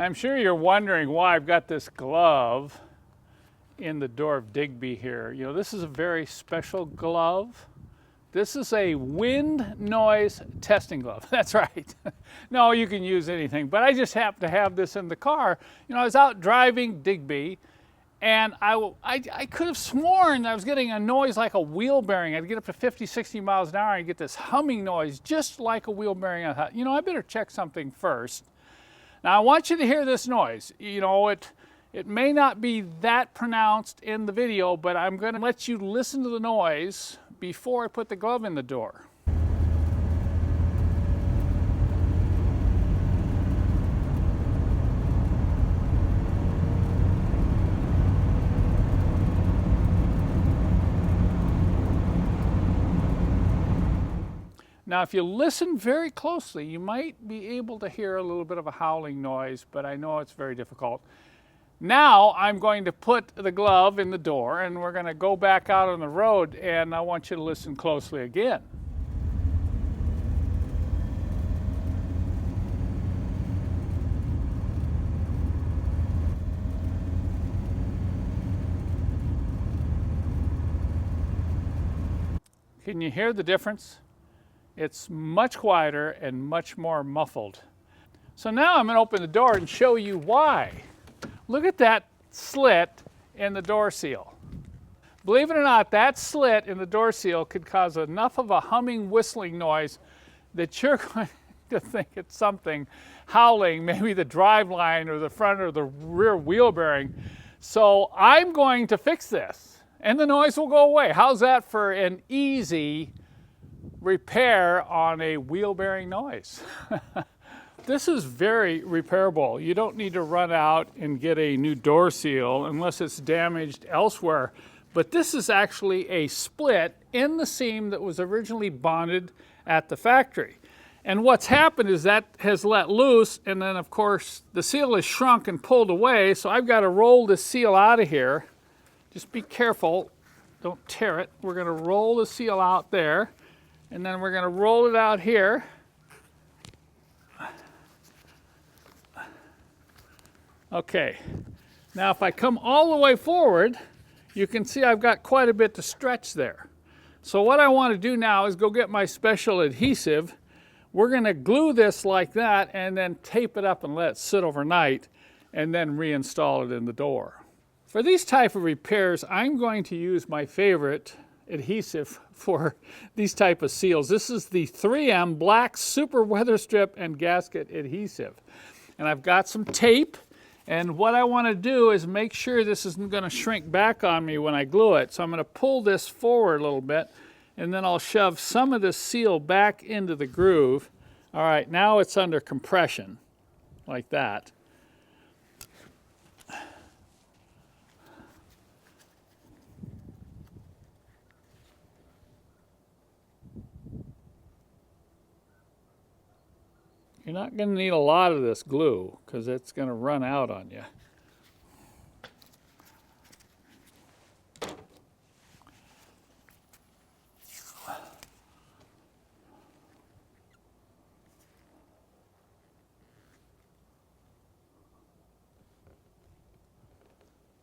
I'm sure you're wondering why I've got this glove in the door of Digby here. You know, this is a very special glove. This is a wind noise testing glove. That's right. No, you can use anything, but I just happen to have this in the car. You know, I was out driving Digby, and I could have sworn I was getting a noise like a wheel bearing. I'd get up to 50, 60 miles an hour and get this humming noise just like a wheel bearing. I thought, you know, I better check something first. Now I want you to hear this noise. You know, it may not be that pronounced in the video, but I'm going to let you listen to the noise before I put the glove in the door. Now, if you listen very closely, you might be able to hear a little bit of a howling noise, but I know it's very difficult. Now, I'm going to put the glove in the door, and we're going to go back out on the road, and I want you to listen closely again. Can you hear the difference? It's much quieter and much more muffled. So now I'm going to open the door and show you why. Look at that slit in the door seal. Believe it or not, that slit in the door seal could cause enough of a humming, whistling noise that you're going to think it's something howling, maybe the drive line or the front or the rear wheel bearing. So I'm going to fix this and the noise will go away. How's that for an easy repair on a wheel bearing noise? This is very repairable. You don't need to run out and get a new door seal unless it's damaged elsewhere. But this is actually a split in the seam that was originally bonded at the factory. And what's happened is that has let loose, and then of course the seal is shrunk and pulled away, so I've got to roll the seal out of here. Just be careful, don't tear it. We're going to roll the seal out there, and then we're going to roll it out here. Okay, now if I come all the way forward, you can see I've got quite a bit to stretch there. So what I want to do now is go get my special adhesive. We're going to glue this like that and then tape it up and let it sit overnight and then reinstall it in the door. For these type of repairs, I'm going to use my favorite adhesive for these type of seals. This is the 3M Black Super Weather Strip and Gasket Adhesive. And I've got some tape. And what I want to do is make sure this isn't going to shrink back on me when I glue it. So I'm going to pull this forward a little bit, and then I'll shove some of this seal back into the groove. All right, now it's under compression, like that. You're not going to need a lot of this glue because it's going to run out on you.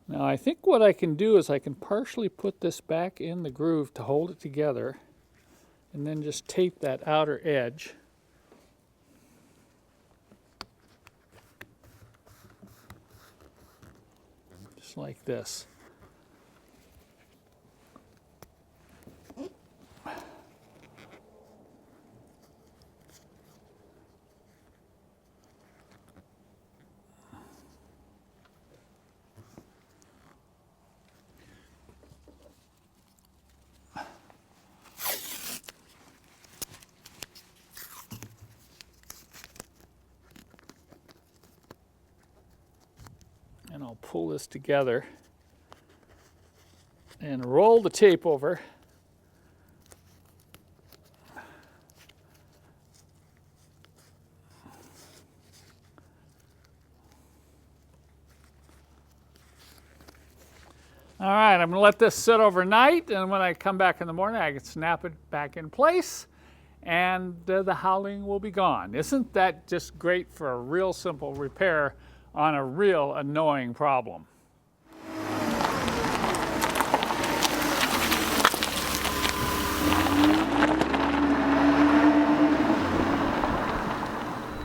Now I think what I can do is I can partially put this back in the groove to hold it together and then just tape that outer edge. Like this. And I'll pull this together and roll the tape over. All right, I'm going to let this sit overnight, and when I come back in the morning, I can snap it back in place, and the howling will be gone. Isn't that just great for a real simple repair on a real annoying problem.